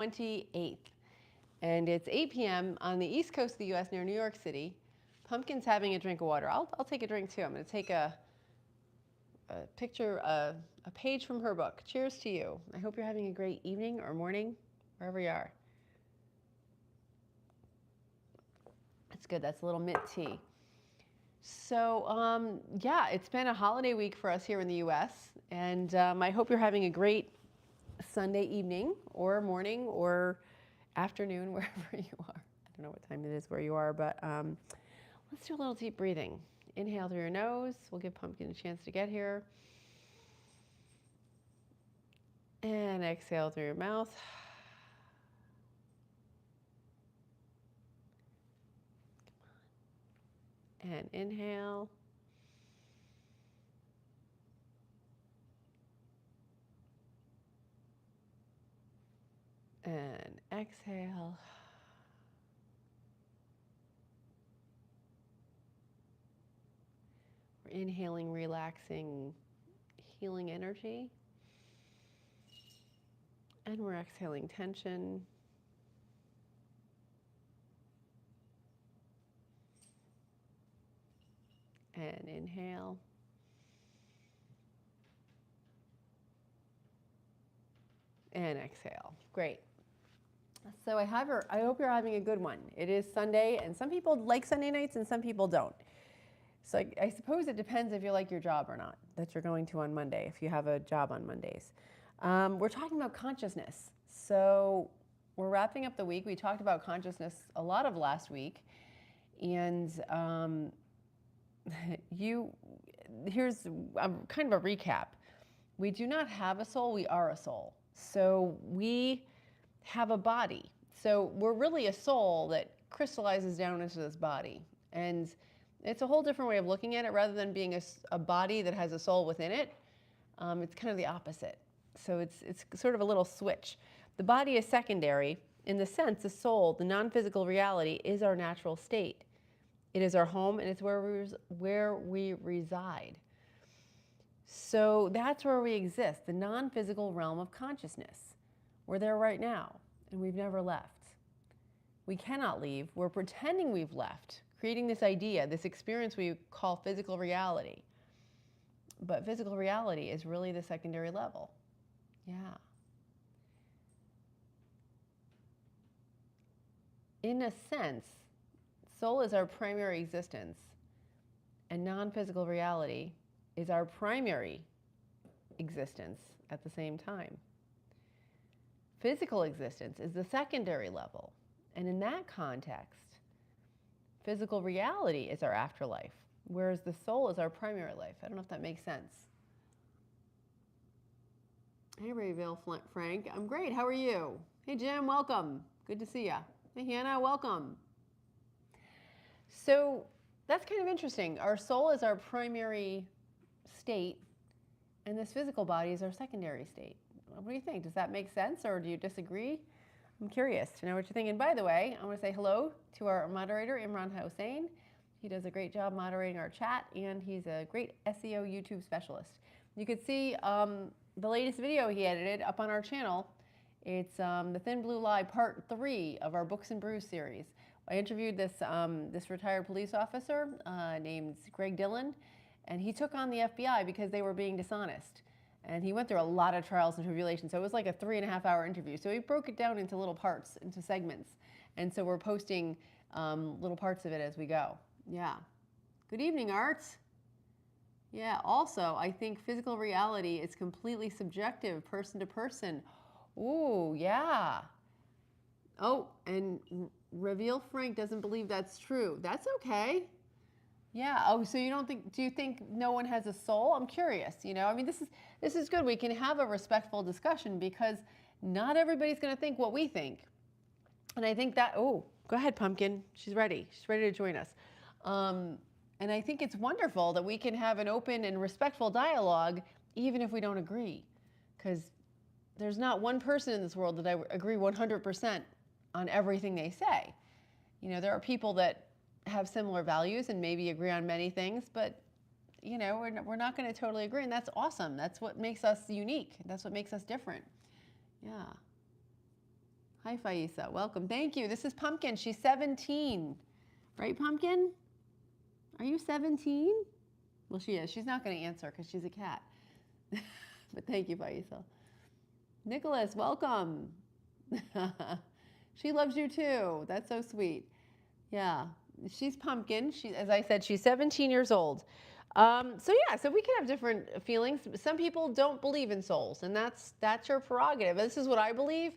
28th, and it's 8 p.m. on the east coast of the U.S. near New York City. Pumpkin's having a drink of water. I'll take a drink too. I'm going to take a picture, a page from her book. Cheers to you. I hope you're having a great evening or morning, wherever you are. That's good. That's a little mint tea. So yeah, it's been a holiday week for us here in the U.S., and I hope you're having a great Sunday evening or morning or afternoon, wherever you are. I don't know what time it is where you are, but let's do a little deep breathing. Inhale through your nose. We'll give Pumpkin a chance to get here. And exhale through your mouth. And inhale. And exhale. We're inhaling, relaxing, healing energy. And we're exhaling tension. And inhale. And exhale. Great. So I hope you're having a good one. It is Sunday, and some people like Sunday nights and some people don't. So I suppose it depends if you like your job or not that you're going to on Monday, if you have a job on Mondays. We're talking about consciousness. So we're wrapping up the week. We talked about consciousness a lot of last week. And here's kind of a recap. We do not have a soul, we are a soul. So we have a body. So we're really a soul that crystallizes down into this body. And it's a whole different way of looking at it. Rather than being a body that has a soul within it, it's kind of the opposite. So it's sort of a little switch. The body is secondary in the sense the soul, the non-physical reality, is our natural state. It is our home, and it's where we reside. So that's where we exist, the non-physical realm of consciousness. We're there right now, and we've never left. We cannot leave. We're pretending we've left, creating this idea, this experience we call physical reality. But physical reality is really the secondary level. Yeah. In a sense, soul is our primary existence, and non-physical reality is our primary existence at the same time. Physical existence is the secondary level, and in that context, physical reality is our afterlife, whereas the soul is our primary life. I don't know if that makes sense. Hey, Rayville Frank. I'm great. How are you? Hey, Jim. Welcome. Good to see ya. Hey, Hannah. Welcome. So that's kind of interesting. Our soul is our primary state, and this physical body is our secondary state. What do you think? Does that make sense, or do you disagree? I'm curious to know what you're thinking. By the way, I want to say hello to our moderator, Imran Hossain. He does a great job moderating our chat, and he's a great SEO YouTube specialist. You could see the latest video he edited up on our channel. It's The Thin Blue Lie Part 3 of our Books and Brews series. I interviewed this retired police officer named Greg Dillon, and he took on the FBI because they were being dishonest. And he went through a lot of trials and tribulations. So it was like a 3.5-hour interview. So he broke it down into little parts, into segments. And so we're posting little parts of it as we go. Yeah. Good evening, Art. Yeah, also, I think physical reality is completely subjective, person to person. Ooh, yeah. Oh, and Reveal Frank doesn't believe that's true. That's okay. Yeah. Oh, so you don't think? Do you think no one has a soul? I'm curious. You know, I mean, this is good. We can have a respectful discussion because not everybody's going to think what we think, and I think that. Oh, go ahead, Pumpkin. She's ready. She's ready to join us. And I think it's wonderful that we can have an open and respectful dialogue, even if we don't agree, because there's not one person in this world that I agree 100% on everything they say. You know, there are people that have similar values and maybe agree on many things, but you know, we're not going to totally agree, and that's awesome. That's what makes us unique. That's what makes us different. Yeah. Hi, Faisa. Welcome. Thank you. This is Pumpkin. She's 17. Right, Pumpkin? Are you 17? Well, she is. She's not going to answer because she's a cat. But thank you, Faisa. Nicholas, welcome. She loves you too. That's so sweet. Yeah, she's Pumpkin. She, as I said, she's 17 years old. So we can have different feelings. Some people don't believe in souls, and that's your prerogative. This is what I believe.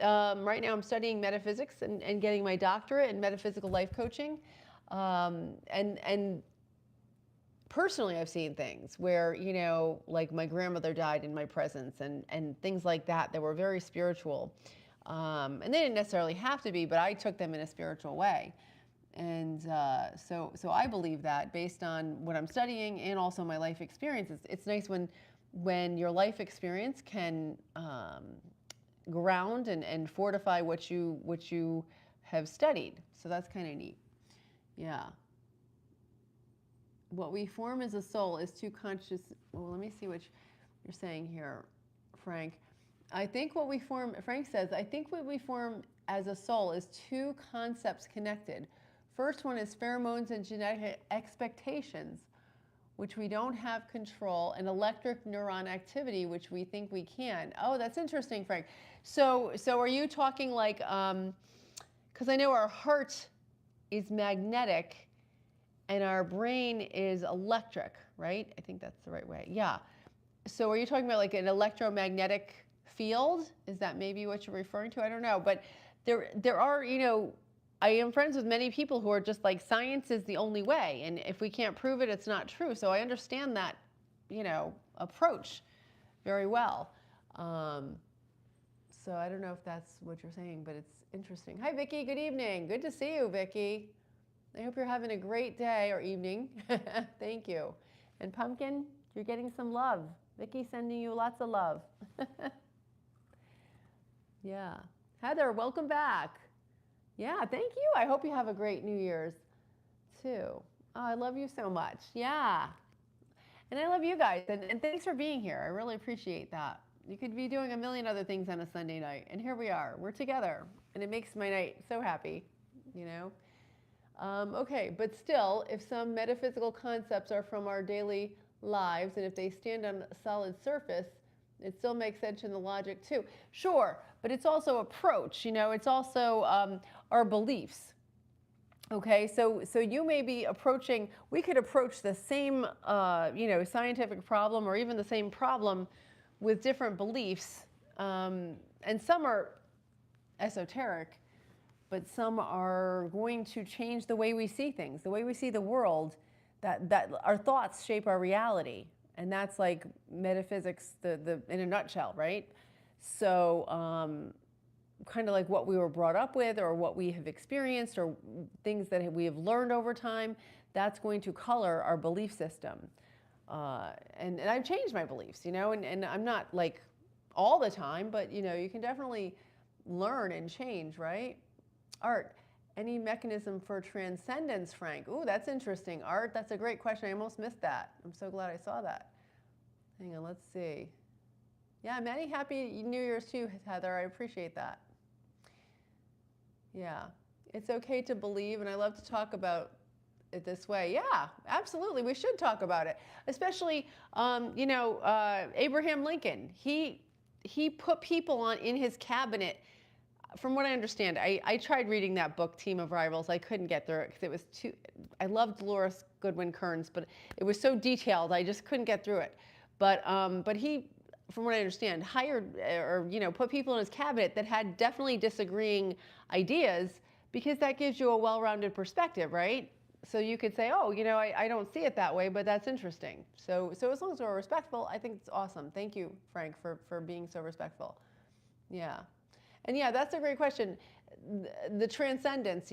Right now, I'm studying metaphysics and getting my doctorate in metaphysical life coaching. And personally, I've seen things where, like my grandmother died in my presence and things like that were very spiritual. And they didn't necessarily have to be, but I took them in a spiritual way. And so I believe that based on what I'm studying and also my life experiences. It's nice when your life experience can ground and fortify what you have studied. So that's kind of neat. Yeah. What we form as a soul is too conscious. Well, let me see what you're saying here, Frank. I think what we form, Frank says, I think what we form as a soul is two concepts connected. First one is pheromones and genetic expectations, which we don't have control, and electric neuron activity, which we think we can. Oh, that's interesting, Frank. So are you talking like, because I know our heart is magnetic and our brain is electric, right? I think that's the right way. Yeah. So are you talking about like an electromagnetic field? Is that maybe what you're referring to? I don't know. But there are, I am friends with many people who are just like, science is the only way. And if we can't prove it, it's not true. So I understand that, approach very well. So I don't know if that's what you're saying, but it's interesting. Hi, Vicki. Good evening. Good to see you, Vicki. I hope you're having a great day or evening. Thank you. And Pumpkin, you're getting some love. Vicki sending you lots of love. Yeah. Heather, welcome back. Yeah, thank you. I hope you have a great New Year's too. Oh, I love you so much. Yeah. And I love you guys. And thanks for being here. I really appreciate that. You could be doing a million other things on a Sunday night. And here we are. We're together. And it makes my night so happy, Okay, but still, if some metaphysical concepts are from our daily lives, and if they stand on a solid surface, it still makes sense in the logic too. Sure, but it's also approach, it's also our beliefs. Okay, so you may be approaching, we could approach the same, scientific problem or even the same problem with different beliefs. And some are esoteric, but some are going to change the way we see things, the way we see the world, that our thoughts shape our reality. And that's like metaphysics, the in a nutshell, right? So kind of like what we were brought up with or what we have experienced or things that we have learned over time, that's going to color our belief system. And I've changed my beliefs, and I'm not like all the time, but you can definitely learn and change, right? Art, any mechanism for transcendence, Frank? Ooh, that's interesting. Art, that's a great question. I almost missed that. I'm so glad I saw that. Hang on, let's see. Yeah, many happy New Year's too, Heather. I appreciate that. Yeah, it's okay to believe, and I love to talk about it this way. Yeah, absolutely. We should talk about it, especially, Abraham Lincoln. He put people in his cabinet. From what I understand, I tried reading that book, Team of Rivals. I couldn't get through it because it was too, I loved Dolores Goodwin Kearns, but it was so detailed, I just couldn't get through it. But he, from what I understand, hired or, put people in his cabinet that had definitely disagreeing ideas, because that gives you a well-rounded perspective, right? So you could say, oh, I don't see it that way, but that's interesting. So as long as we're respectful, I think it's awesome. Thank you, Frank, for being so respectful. Yeah. And yeah, that's a great question. The transcendence,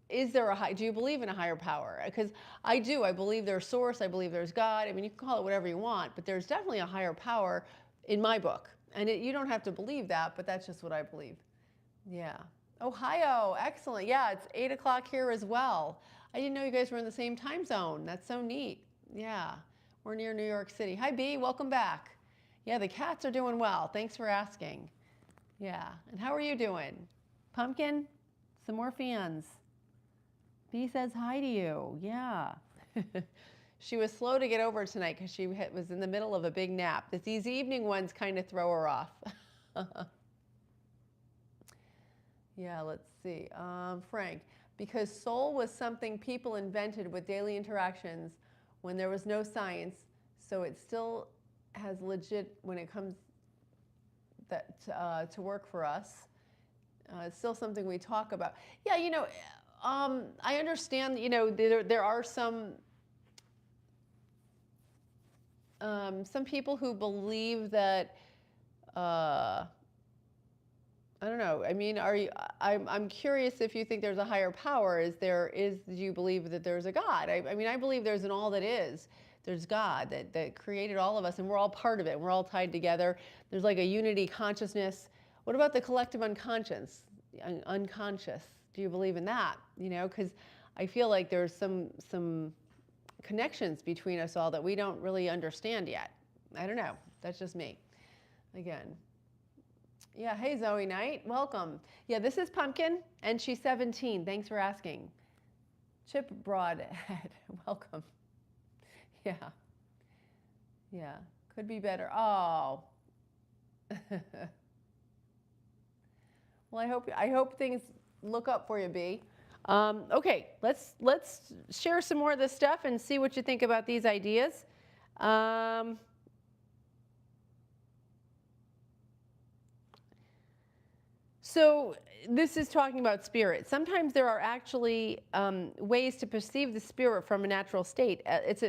is there do you believe in a higher power? Because I do. I believe there's source. I believe there's God. I mean, you can call it whatever you want, but there's definitely a higher power in my book. And you don't have to believe that, but that's just what I believe. Yeah. Ohio, excellent. Yeah, it's 8 o'clock here as well. I didn't know you guys were in the same time zone. That's so neat. Yeah, we're near New York City. Hi, B, welcome back. Yeah, the cats are doing well. Thanks for asking. Yeah. And how are you doing? Pumpkin, some more fans. B says hi to you. Yeah. She was slow to get over tonight because she was in the middle of a big nap. These evening ones kind of throw her off. Yeah, let's see. Frank, because soul was something people invented with daily interactions when there was no science, so it still has legit when it comes to work for us. It's still something we talk about. Yeah, I understand. There are some people who believe that. I don't know. I mean, I'm curious if you think there's a higher power. Do you believe that there's a God? I mean, I believe there's an all that is. There's God that created all of us, and we're all part of it. We're all tied together. There's like a unity consciousness. What about the collective unconscious? Unconscious. Do you believe in that? Because I feel like there's some connections between us all that we don't really understand yet. I don't know. That's just me. Again. Yeah, hey Zoe Knight, welcome. Yeah, this is Pumpkin, and she's 17. Thanks for asking. Chip Broadhead, welcome. Yeah, yeah, could be better. Oh. Well, I hope things look up for you, B. Okay, let's share some more of this stuff and see what you think about these ideas. So this is talking about spirit. Sometimes there are actually ways to perceive the spirit from a natural state.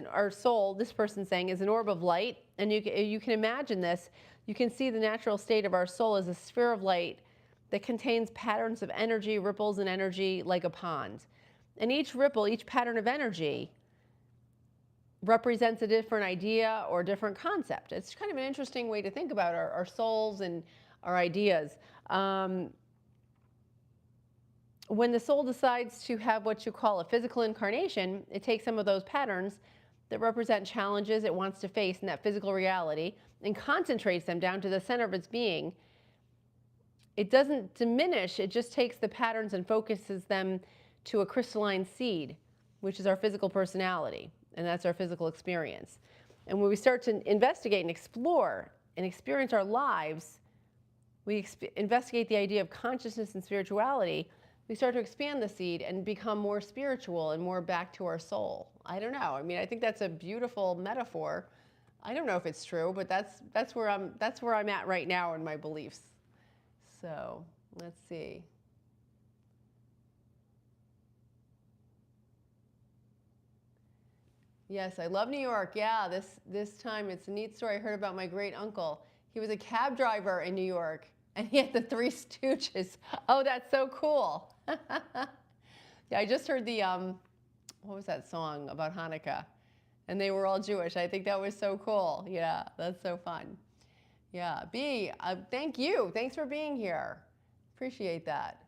Our soul, this person's saying, is an orb of light. And you can imagine this. You can see the natural state of our soul as a sphere of light that contains patterns of energy, ripples and energy like a pond. And each ripple, each pattern of energy represents a different idea or different concept. It's kind of an interesting way to think about our souls and our ideas. When the soul decides to have what you call a physical incarnation, it takes some of those patterns that represent challenges it wants to face in that physical reality and concentrates them down to the center of its being. It doesn't diminish, it just takes the patterns and focuses them to a crystalline seed, which is our physical personality, and that's our physical experience. And when we start to investigate and explore and experience our lives, we investigate the idea of consciousness and spirituality, we start to expand the seed and become more spiritual and more back to our soul. I don't know. I mean, I think that's a beautiful metaphor. I don't know if it's true, but that's where I'm at right now in my beliefs. So let's see. Yes, I love New York. Yeah, this time it's a neat story. I heard about my great uncle. He was a cab driver in New York, and he had the Three Stooges. Oh, that's so cool. Yeah, I just heard the what was that song about Hanukkah? And they were all Jewish. I think that was so cool. Yeah, that's so fun. Yeah, B, thank you. Thanks for being here. Appreciate that.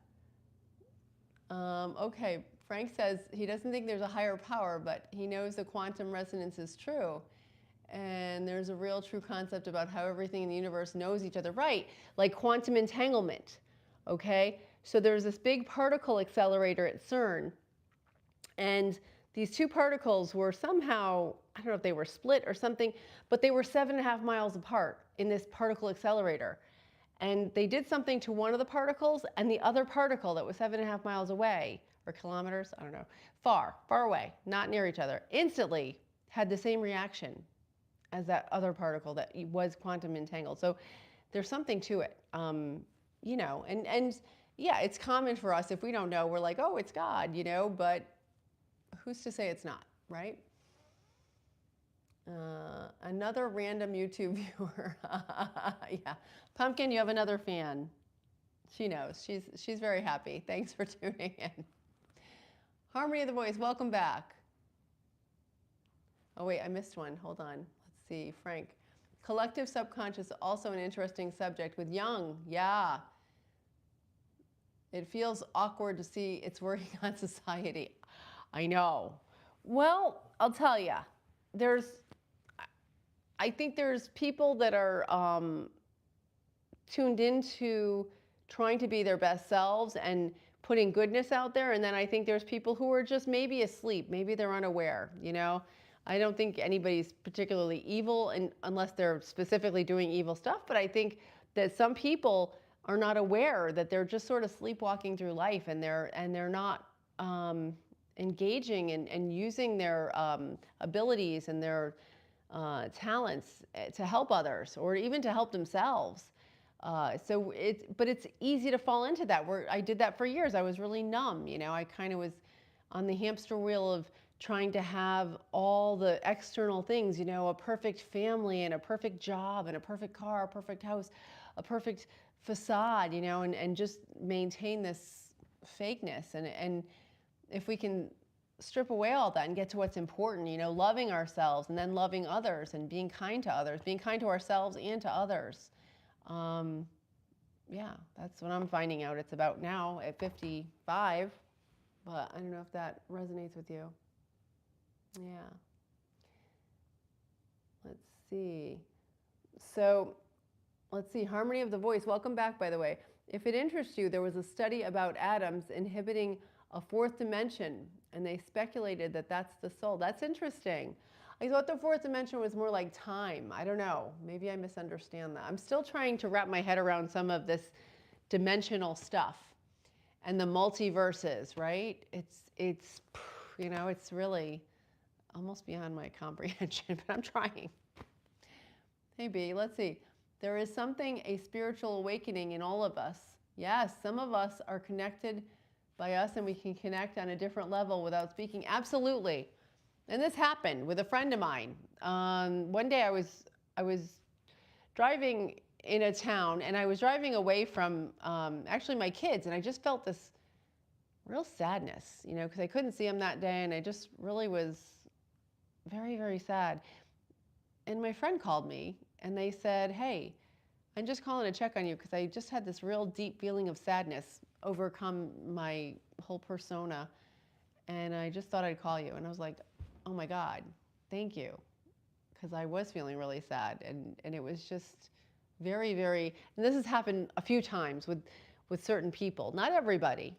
Okay, Frank says he doesn't think there's a higher power, but he knows the quantum resonance is true. And there's a real true concept about how everything in the universe knows each other. Right, like quantum entanglement, okay? So there's this big particle accelerator at CERN. And these two particles were somehow, I don't know if they were split or something, but they were 7.5 miles apart in this particle accelerator. And they did something to one of the particles, and the other particle that was 7.5 miles away, or kilometers, I don't know, far away, not near each other, instantly had the same reaction as that other particle that was quantum entangled. So there's something to it, you know, and yeah, it's common for us, if we don't know, we're like, oh, it's God, you know, but who's to say it's not, right? Another random YouTube viewer. Yeah, Pumpkin, you have another fan. She knows. She's very happy. Thanks for tuning in. Harmony of the Voice, welcome back. Oh wait, I missed one. Hold on. Let's see, Frank. Collective subconscious, also an interesting subject with Jung. Yeah. It feels awkward to see it's working on society. I know. Well, I'll tell you, I think there's people that are tuned into trying to be their best selves and putting goodness out there. And then I think there's people who are just maybe asleep, maybe they're unaware, you know. I don't think anybody's particularly evil unless they're specifically doing evil stuff, but I think that some people are not aware that they're just sort of sleepwalking through life, and they're not engaging and using their abilities and their talents to help others or even to help themselves. But it's easy to fall into that. I did that for years. I was really numb, you know. I kind of was on the hamster wheel of trying to have all the external things, you know, a perfect family and a perfect job and a perfect car, a perfect house, a perfect facade, you know, and just maintain this fakeness. And if we can strip away all that and get to what's important, you know, loving ourselves and then loving others and being kind to others, being kind to ourselves and to others. Yeah, that's what I'm finding out it's about now at 55, but I don't know if that resonates with you. Yeah. Let's see. So let's see, harmony of the voice. Welcome back, by the way. If it interests you, there was a study about atoms inhibiting a fourth dimension, and they speculated that that's the soul. That's interesting. I thought the fourth dimension was more like time. I don't know. Maybe I misunderstand that. I'm still trying to wrap my head around some of this dimensional stuff and the multiverses, right? It's you know, it's really almost beyond my comprehension, but I'm trying. Hey, B, let's see. There is something, a spiritual awakening in all of us. Yes, some of us are connected by us and we can connect on a different level without speaking. Absolutely. And this happened with a friend of mine. One day I was driving in a town, and I was driving away from actually my kids, and I just felt this real sadness, you know, because I couldn't see them that day, and I just really was very, very sad. And my friend called me, and they said, hey, I'm just calling to check on you because I just had this real deep feeling of sadness overcome my whole persona, and I just thought I'd call you. And I was like, oh my God, thank you, because I was feeling really sad, and it was just very, very, and this has happened a few times with certain people, not everybody,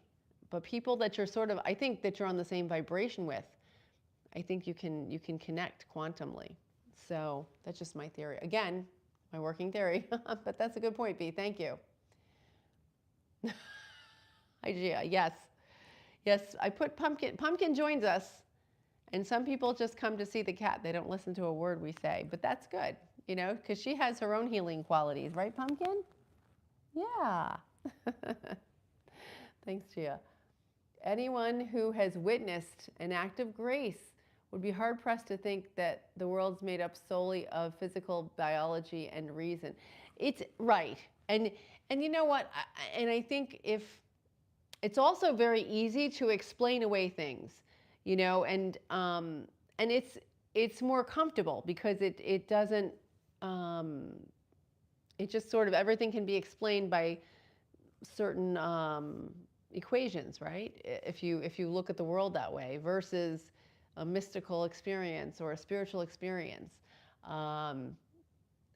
but people that you're sort of, I think that you're on the same vibration with. I think you can connect quantumly. So that's just my theory. Again, my working theory, but that's a good point, B. Thank you. Hi, Gia. Yes. Yes, I put Pumpkin. Pumpkin joins us, and some people just come to see the cat. They don't listen to a word we say, but that's good, you know, because she has her own healing qualities, right, Pumpkin? Yeah. Thanks, Gia. Anyone who has witnessed an act of grace would be hard-pressed to think that the world's made up solely of physical biology and reason. It's right. And you know what? I think if it's also very easy to explain away things, you know, and it's more comfortable because it doesn't, it just sort of, everything can be explained by certain equations, right? If you look at the world that way versus a mystical experience or a spiritual experience. And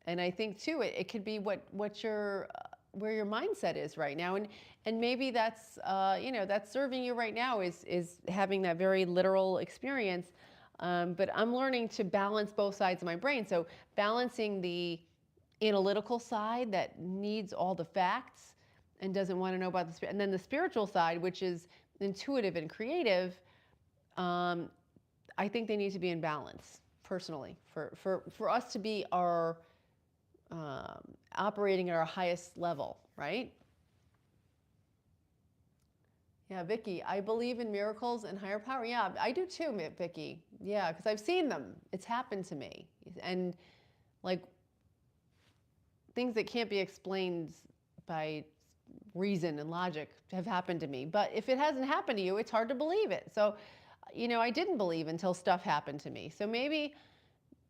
I think too, it could be what your where your mindset is right now, and maybe that's you know, that's serving you right now is having that very literal experience. But I'm learning to balance both sides of my brain. So balancing the analytical side that needs all the facts and doesn't want to know about and then the spiritual side, which is intuitive and creative. I think they need to be in balance, personally, for us to be our operating at our highest level, right? Yeah, Vicky, I believe in miracles and higher power. Yeah, I do too, Vicky. Yeah, because I've seen them. It's happened to me. And like things that can't be explained by reason and logic have happened to me. But if it hasn't happened to you, it's hard to believe it. So, you know, I didn't believe until stuff happened to me. So maybe,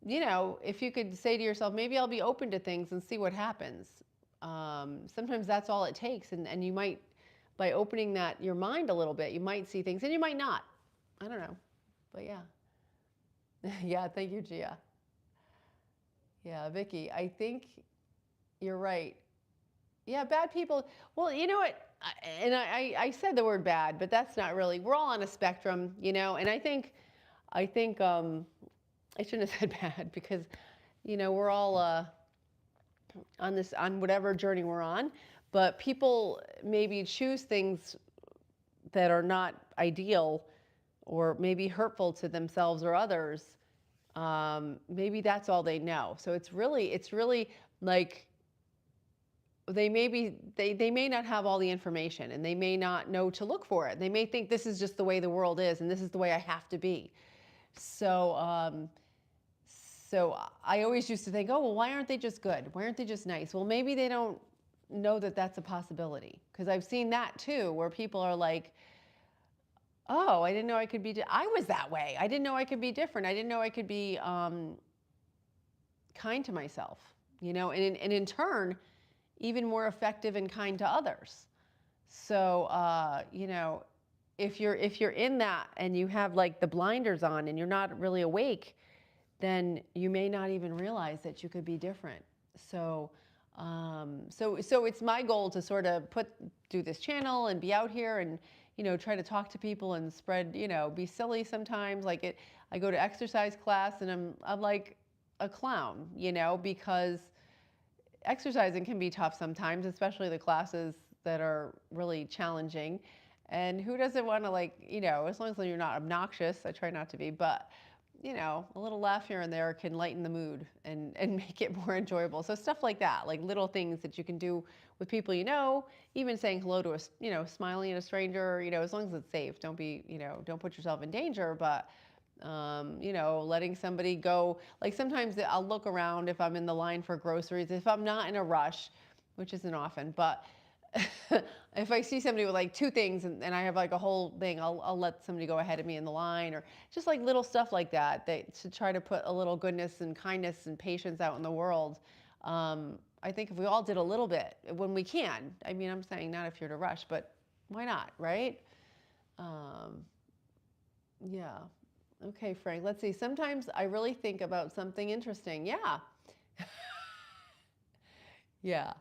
you know, if you could say to yourself, maybe I'll be open to things and see what happens. Sometimes that's all it takes. And you might, by opening that your mind a little bit, you might see things and you might not. I don't know. But yeah. Yeah, thank you, Gia. Yeah, Vicky, I think you're right. Yeah, bad people. Well, you know what? I said the word bad, but that's not really. We're all on a spectrum, you know. And I think I shouldn't have said bad because, you know, we're all on whatever journey we're on. But people maybe choose things that are not ideal or maybe hurtful to themselves or others. Maybe that's all they know. So it's really like they may not have all the information and they may not know to look for it. They may think this is just the way the world is and this is the way I have to be. So so I always used to think, oh, well, why aren't they just good? Why aren't they just nice? Well, maybe they don't know that that's a possibility, because I've seen that too, where people are like, oh, I didn't know I could be, I was that way. I didn't know I could be different. I didn't know I could be kind to myself, you know, and in turn, even more effective and kind to others. So, you know, if you're in that and you have like the blinders on and you're not really awake, then you may not even realize that you could be different. So, so it's my goal to sort of do this channel and be out here and, you know, try to talk to people and spread, you know, be silly sometimes. I go to exercise class and I'm like a clown, you know, because exercising can be tough sometimes, especially the classes that are really challenging. And who doesn't want to, like, you know, as long as you're not obnoxious, I try not to be, but you know, a little laugh here and there can lighten the mood and make it more enjoyable. So stuff like that, like little things that you can do with people you know, even saying hello to you know, smiling at a stranger, you know, as long as it's safe. Don't be, you know, don't put yourself in danger, but you know, letting somebody go. Like sometimes I'll look around if I'm in the line for groceries, if I'm not in a rush, which isn't often, but if I see somebody with like two things and I have like a whole thing, I'll let somebody go ahead of me in the line, or just like little stuff like that, to try to put a little goodness and kindness and patience out in the world. I think if we all did a little bit when we can, I mean, I'm saying not if you're to rush, but why not, right? Yeah. Okay, Frank, let's see. Sometimes I really think about something interesting. Yeah. Yeah.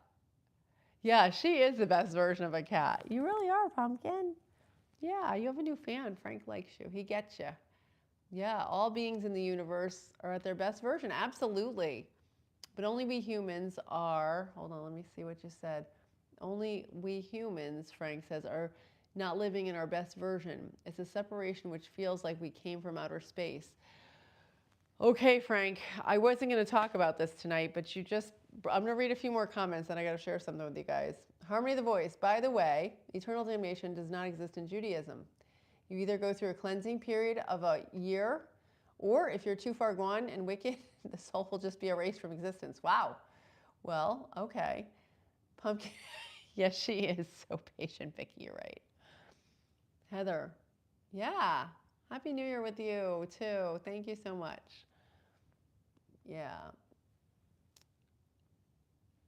Yeah, she is the best version of a cat. You really are, Pumpkin. Yeah, you have a new fan. Frank likes you. He gets you. Yeah, all beings in the universe are at their best version. Absolutely. But only we humans are, hold on, let me see what you said. Only we humans, Frank says, are not living in our best version. It's a separation which feels like we came from outer space. Okay, Frank, I wasn't going to talk about this tonight, but I'm going to read a few more comments and I got to share something with you guys. Harmony of the Voice. By the way, eternal damnation does not exist in Judaism. You either go through a cleansing period of a year, or if you're too far gone and wicked, the soul will just be erased from existence. Wow. Well, okay. Pumpkin. Yes, she is so patient, Vicki. You're right. Heather. Yeah. Happy New Year with you, too. Thank you so much. Yeah.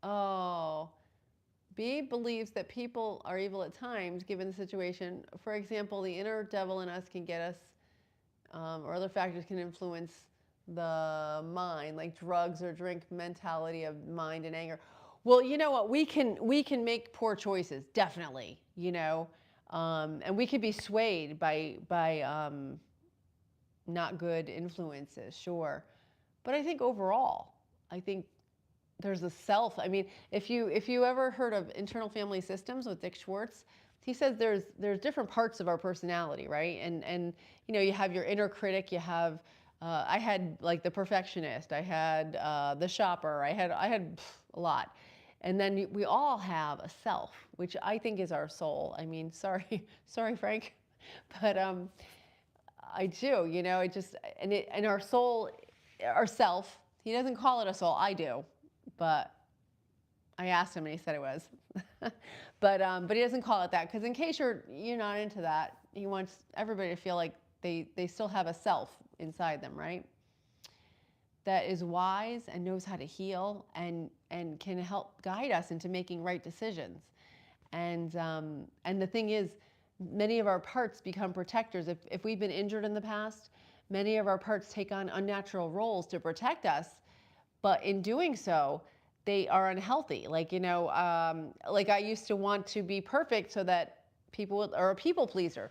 Oh. B believes that people are evil at times, given the situation. For example, the inner devil in us can get us, or other factors can influence the mind, like drugs or drink mentality of mind and anger. Well, you know what? We can make poor choices, definitely. You know, and we could be swayed by not good influences, sure. But I think overall, I think there's a self. I mean, if you ever heard of internal family systems with Dick Schwartz, he says there's different parts of our personality, right? And you know, you have your inner critic. You have I had like the perfectionist. I had the shopper. I had a lot. And then we all have a self, which I think is our soul. I mean, sorry, Frank, but I do. You know, and our soul, our self. He doesn't call it a soul. I do, but I asked him and he said it was. But he doesn't call it that, because in case you're not into that, he wants everybody to feel like they still have a self inside them, right? That is wise and knows how to heal and can help guide us into making right decisions. And the thing is, many of our parts become protectors. If we've been injured in the past, many of our parts take on unnatural roles to protect us. But in doing so, they are unhealthy. Like, like I used to want to be perfect so that people would, or a people pleaser.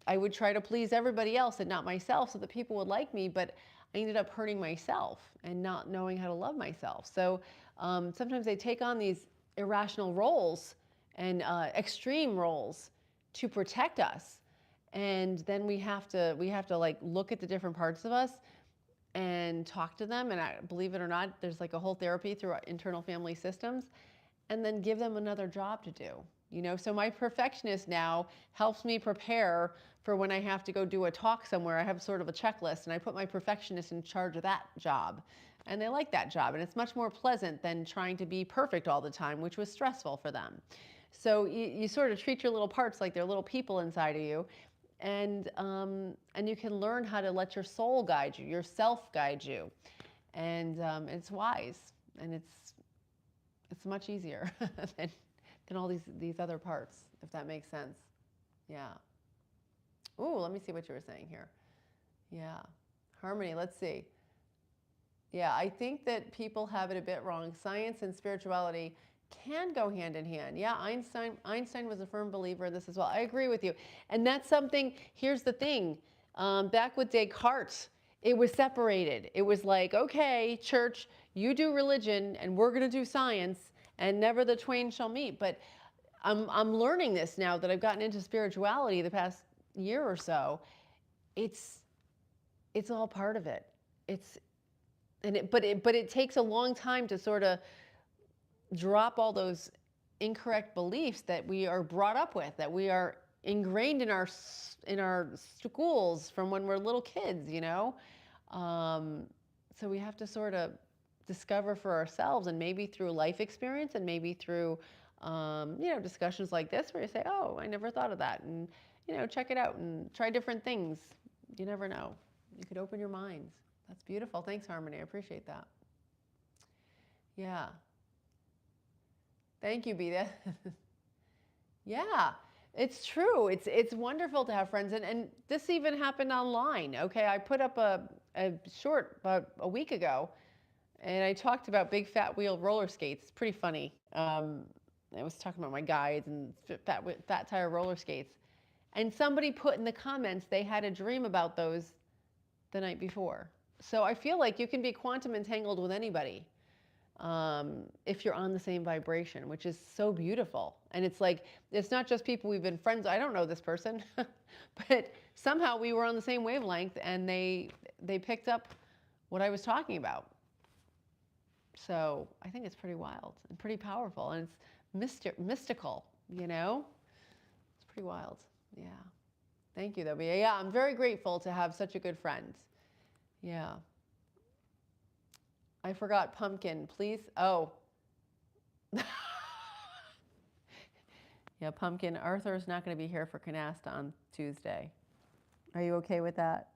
I would try to please everybody else and not myself so that people would like me, but I ended up hurting myself and not knowing how to love myself. So sometimes they take on these irrational roles and extreme roles to protect us. And then we have to like look at the different parts of us and talk to them. And believe it or not, there's like a whole therapy through our internal family systems, and then give them another job to do. So my perfectionist now helps me prepare for when I have to go do a talk somewhere. I have sort of a checklist, and I put my perfectionist in charge of that job. And they like that job, and it's much more pleasant than trying to be perfect all the time, which was stressful for them. So you sort of treat your little parts like they're little people inside of you, and you can learn how to let your soul guide you, your self guide you, and it's wise, and it's much easier than all these other parts, if that makes sense. Yeah. Ooh, let me see what you were saying here. Yeah. Harmony, let's see. Yeah, I think that people have it a bit wrong. Science and spirituality can go hand in hand. Yeah, Einstein was a firm believer in this as well. I agree with you. And that's something, here's the thing. Back with Descartes, it was separated. It was like, okay, church, you do religion and we're going to do science, and never the twain shall meet. But I'm learning this now that I've gotten into spirituality the past year or so. It's all part of it. But it takes a long time to sort of drop all those incorrect beliefs that we are brought up with, that we are ingrained in our schools from when we're little kids. So we have to sort of discover for ourselves, and maybe through life experience, and maybe through discussions like this, where you say, oh, I never thought of that, and check it out and try different things. You never know. You could open your minds. That's beautiful. Thanks, Harmony. I appreciate that. Yeah. Thank you, Beta. Yeah, it's true. It's wonderful to have friends. And this even happened online. Okay, I put up a short about a week ago, and I talked about big fat wheel roller skates. It's pretty funny. I was talking about my guides and fat tire roller skates. And somebody put in the comments they had a dream about those the night before. So I feel like you can be quantum entangled with anybody if you're on the same vibration, which is so beautiful. And it's like, it's not just people we've been friends. I don't know this person, but somehow we were on the same wavelength, and they picked up what I was talking about. So I think it's pretty wild and pretty powerful, and it's mystical, It's pretty wild. Yeah. Thank you, though. Yeah, I'm very grateful to have such a good friend. Yeah. I forgot pumpkin, please. Oh. Yeah, pumpkin. Arthur's not going to be here for Canasta on Tuesday. Are you okay with that?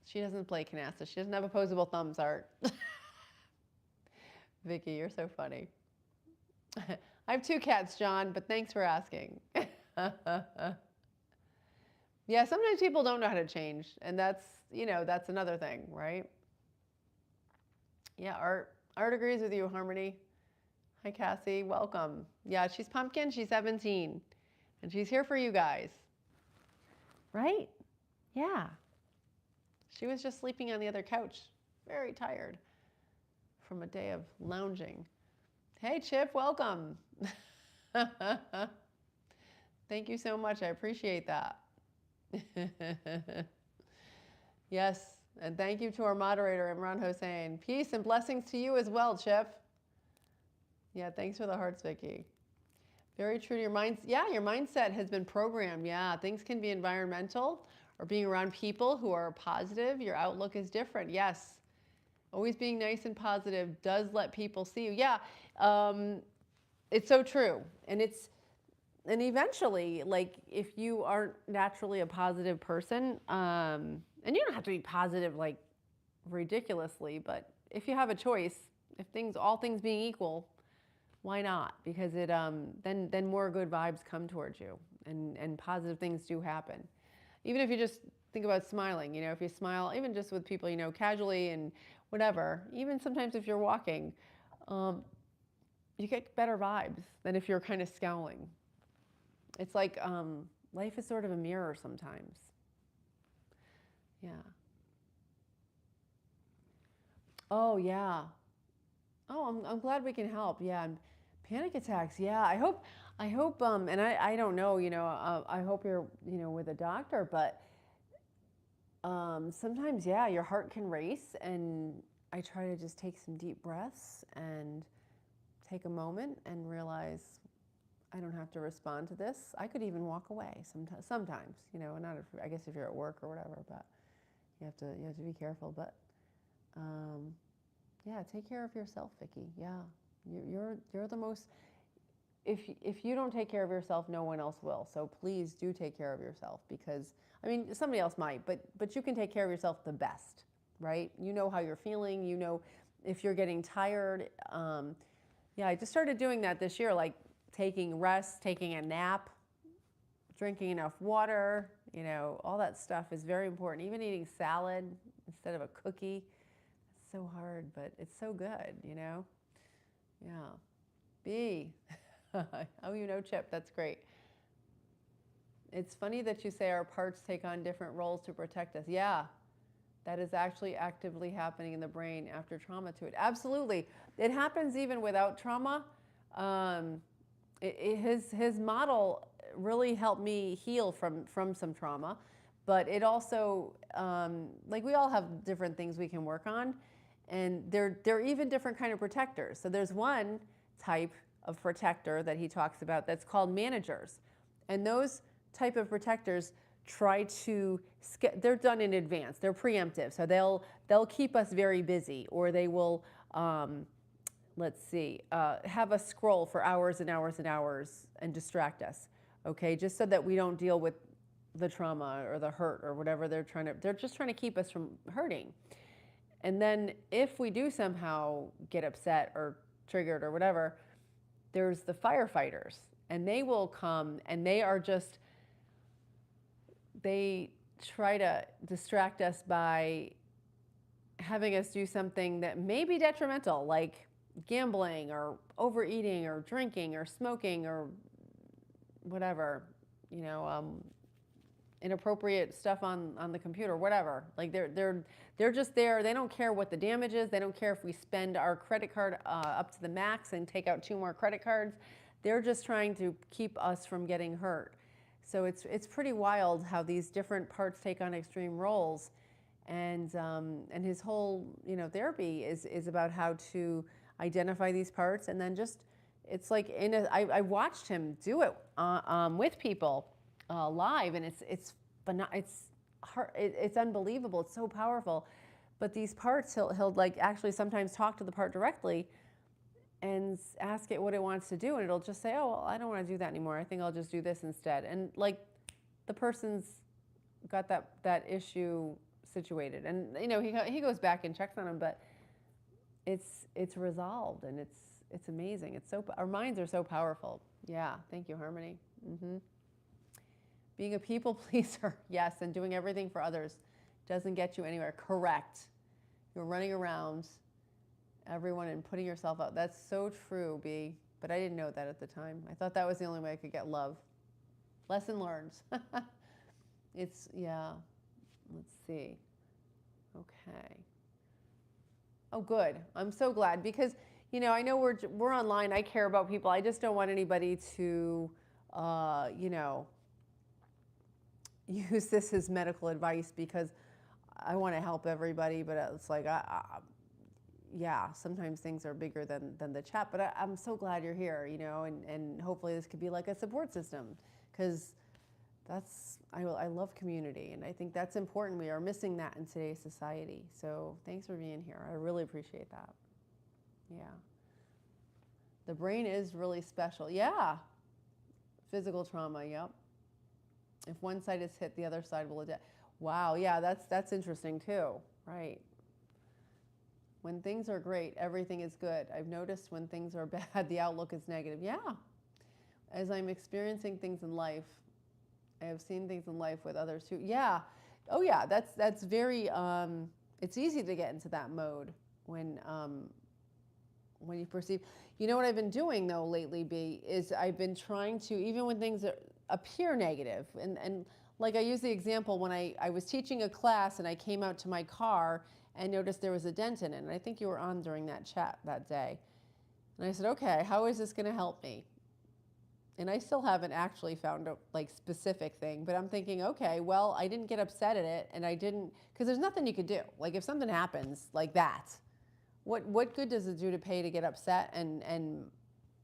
She doesn't play Canasta. She doesn't have opposable thumbs, Art. Vicky, you're so funny. I have 2 cats, John, but thanks for asking. Yeah, sometimes people don't know how to change, and that's another thing, right? Yeah, Art agrees with you, Harmony. Hi, Cassie, welcome. Yeah, she's pumpkin, she's 17, and she's here for you guys. Right? Yeah. She was just sleeping on the other couch, very tired from a day of lounging. Hey, Chip, welcome. Thank you so much. I appreciate that. Yes, and thank you to our moderator, Imran Hossain. Peace and blessings to you as well, Chip. Yeah, thanks for the hearts, Vicky. Very true to your mind. Yeah, your mindset has been programmed. Yeah, things can be environmental, or being around people who are positive. Your outlook is different. Yes. Always being nice and positive does let people see you. Yeah, it's so true. And eventually, like, if you aren't naturally a positive person, and you don't have to be positive like ridiculously, but if you have a choice, if all things being equal, why not? Because then more good vibes come towards you, and positive things do happen. Even if you just think about smiling, if you smile, even just with people, casually and whatever, even sometimes if you're walking, um, you get better vibes than if you're kind of scowling. It's like life is sort of a mirror sometimes. Yeah. Oh, yeah. Oh, I'm glad we can help. Yeah. And panic attacks. Yeah. And I don't know, I hope you're, with a doctor, but sometimes, yeah, your heart can race. And I try to just take some deep breaths and take a moment and realize I don't have to respond to this. I could even walk away sometimes, not if, I guess if you're at work or whatever, but you have to be careful. But um, yeah, take care of yourself, Vicki. Yeah, you're the most. If you don't take care of yourself, no one else will. So please do take care of yourself, because I mean somebody else might, but you can take care of yourself the best, right? You know how you're feeling. You know if you're getting tired. Yeah, I just started doing that this year, like taking rest, taking a nap, drinking enough water. All that stuff is very important. Even eating salad instead of a cookie. It's so hard, but it's so good. Yeah. B. Oh, Chip, that's great. It's funny that you say our parts take on different roles to protect us. Yeah, that is actually actively happening in the brain after trauma to it. Absolutely. It happens even without trauma. Um, his model really helped me heal from some trauma, but it also, like we all have different things we can work on, and they're even different kind of protectors. So there's one type of protector that he talks about that's called managers, and those type of protectors try to they're done in advance, they're preemptive, so they'll keep us very busy, or they will let's see, have us scroll for hours and hours and hours and distract us, okay, just so that we don't deal with the trauma or the hurt or whatever they're just trying to keep us from hurting. And then if we do somehow get upset or triggered or whatever, there's the firefighters, and they will come, and they try to distract us by having us do something that may be detrimental, like gambling or overeating or drinking or smoking or whatever, inappropriate stuff on the computer, whatever. Like they're just there. They don't care what the damage is. They don't care if we spend our credit card up to the max and take out 2 more credit cards. They're just trying to keep us from getting hurt. So it's pretty wild how these different parts take on extreme roles, and his whole therapy is about how to identify these parts, and then just it's like I watched him do it with people live, and it's hard, it's unbelievable. It's so powerful. But these parts, he'll like actually sometimes talk to the part directly and ask it what it wants to do, and it'll just say, oh, well, I don't want to do that anymore. I think I'll just do this instead. And like the person's got that issue situated, and he goes back and checks on him, but it's resolved, and it's amazing. Our minds are so powerful. Yeah, thank you, Harmony. Being a people pleaser, yes, and doing everything for others doesn't get you anywhere. Correct. You're running around everyone and putting yourself out. That's so true, B. But I didn't know that at the time. I thought that was the only way I could get love. Lesson learned. Yeah. Let's see. Okay. Oh, good. I'm so glad, because I know we're online. I care about people. I just don't want anybody to use this as medical advice, because I want to help everybody, but it's like yeah, sometimes things are bigger than the chat. But I'm so glad you're here, and hopefully this could be like a support system, because I love community, and I think that's important. We are missing that in today's society. So thanks for being here. I really appreciate that. Yeah. The brain is really special. Yeah. Physical trauma, yep. If one side is hit, the other side will adapt. Wow, yeah, that's interesting too, right? When things are great, everything is good. I've noticed when things are bad, the outlook is negative. Yeah. As I'm experiencing things in life, I have seen things in life with others too. Yeah. Oh yeah, that's very, it's easy to get into that mode when when you perceive. You know what I've been doing though lately, B, is I've been trying to, even when things appear negative, and like I use the example when I was teaching a class and I came out to my car and noticed there was a dent in it. And I think you were on during that chat that day. And I said, okay, how is this going to help me? And I still haven't actually found a like specific thing, but I'm thinking, okay, well, I didn't get upset at it, and I didn't, because there's nothing you could do. Like if something happens like that, what good does it do to pay to get upset and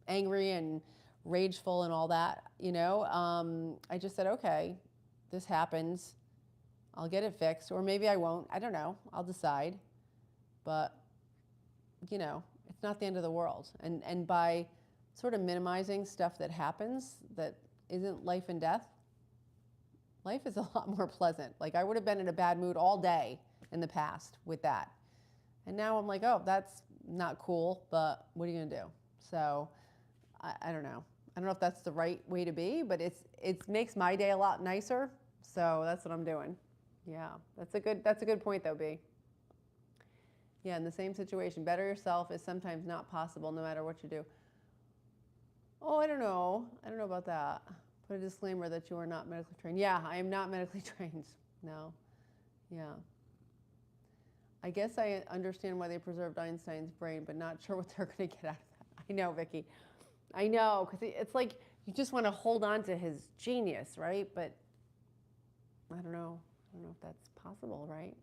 angry and rageful and all that? You know, I just said, okay, this happens. I'll get it fixed, or maybe I won't. I don't know. I'll decide. But you know, it's not the end of the world. And by sort of minimizing stuff that happens that isn't life and death, life is a lot more pleasant. Like I would have been in a bad mood all day in the past with that. And now I'm like, oh, that's not cool, but what are you gonna do? So I don't know. I don't know if that's the right way to be, but it makes my day a lot nicer. So that's what I'm doing. Yeah, that's a good point though, B. Yeah, in the same situation, better yourself is sometimes not possible no matter what you do. Oh, I don't know. I don't know about that. Put a disclaimer that you are not medically trained. Yeah, I am not medically trained. No. Yeah. I guess I understand why they preserved Einstein's brain, but not sure what they're going to get out of that. I know, Vicki. I know, because it's like you just want to hold on to his genius, right? But I don't know. I don't know if that's possible, right?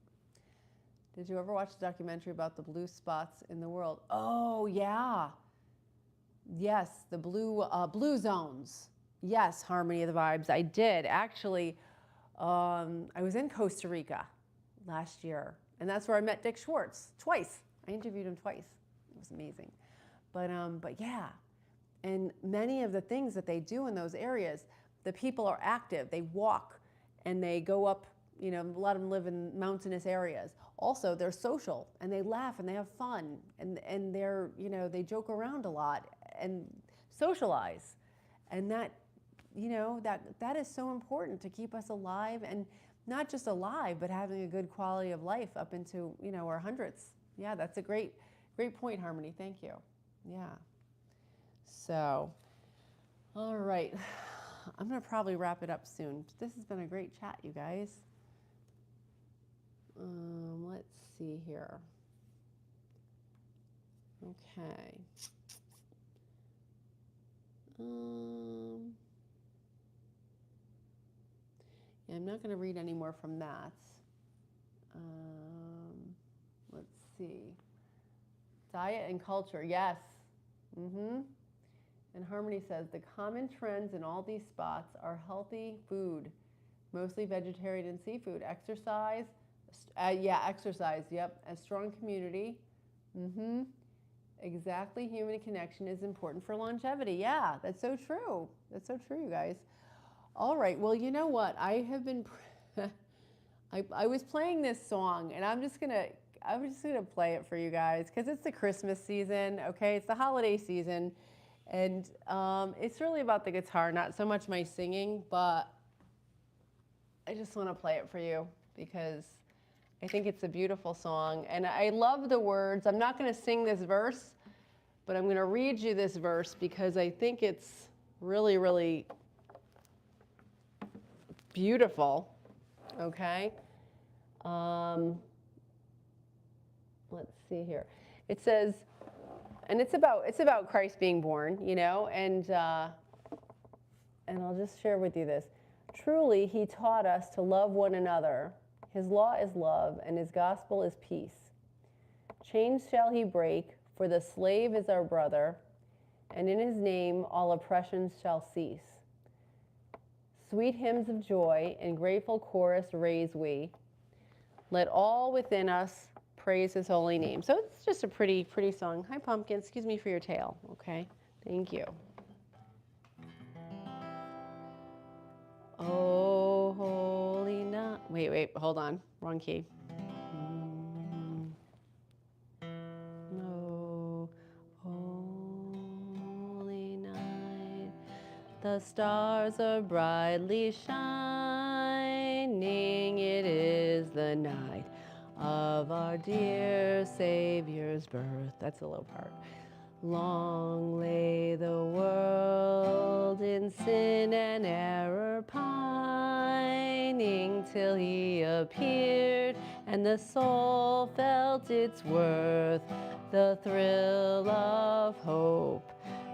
Did you ever watch the documentary about the blue spots in the world? Oh, yeah. Yes, the blue zones. Yes, Harmony of the Vibes. I did. Actually, I was in Costa Rica last year, and that's where I met Dick Schwartz twice. I interviewed him twice. It was amazing. But yeah, and many of the things that they do in those areas, the people are active. They walk and they go up, you know, a lot of them live in mountainous areas. Also, they're social and they laugh and they have fun and they're, you know, they joke around a lot and socialize. And that, you know, that is so important to keep us alive, and not just alive, but having a good quality of life up into, you know, our hundreds. Yeah, that's a great point, Harmony. Thank you. Yeah. So, all right. I'm going to probably wrap it up soon. This has been a great chat, you guys. Let's see here. Okay. Yeah, I'm not going to read any more from that. Let's see. Diet and culture, yes. Mm-hmm. And Harmony says, the common trends in all these spots are healthy food, mostly vegetarian and seafood, exercise, exercise, yep, a strong community. Mm-hmm. Exactly, human connection is important for longevity. Yeah, that's so true. That's so true, you guys. All right, well, you know what? I have been, I was playing this song, and I'm just gonna play it for you guys because it's the Christmas season, okay? It's the holiday season, and it's really about the guitar, not so much my singing, but I just want to play it for you because I think it's a beautiful song, and I love the words. I'm not going to sing this verse, but I'm going to read you this verse because I think it's really, really beautiful. Okay. Let's see here. It says, and it's about Christ being born, you know, and I'll just share with you this. Truly, he taught us to love one another. His law is love, and his gospel is peace. Chains shall he break, for the slave is our brother, and in his name all oppressions shall cease. Sweet hymns of joy and grateful chorus raise we. Let all within us praise his holy name. So it's just a pretty, pretty song. Hi, Pumpkin. Excuse me for your tail. Okay. Thank you. Oh, holy night. Wait, hold on. Wrong key. Oh, holy night. The stars are brightly shining. It is the night of our dear Savior's birth. That's a low part. Long lay the world in sin and error pining, till he appeared and the soul felt its worth, the thrill of hope.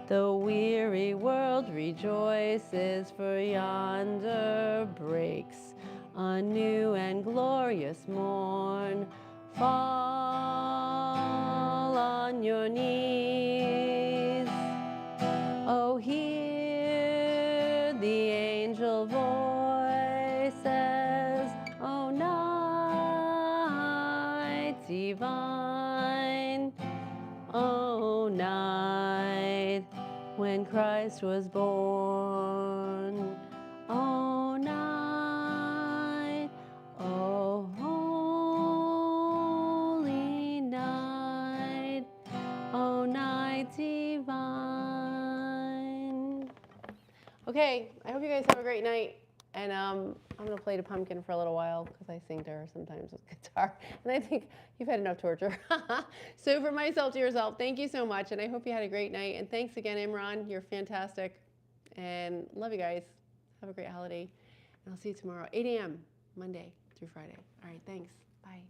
The weary world rejoices, for yonder breaks a new and glorious morn. Fall on your knees. Oh, hear the angel voices. Oh, night divine. Oh, night when Christ was born. Oh, night. Oh, holy night. Oh, night divine. Okay, I hope you guys have a great night. And I'm going to play the pumpkin for a little while because I sing to her sometimes with guitar. And I think you've had enough torture. So from myself to yourself, thank you so much. And I hope you had a great night. And thanks again, Imran. You're fantastic. And love you guys. Have a great holiday. And I'll see you tomorrow, 8 a.m., Monday through Friday. All right, thanks. Bye.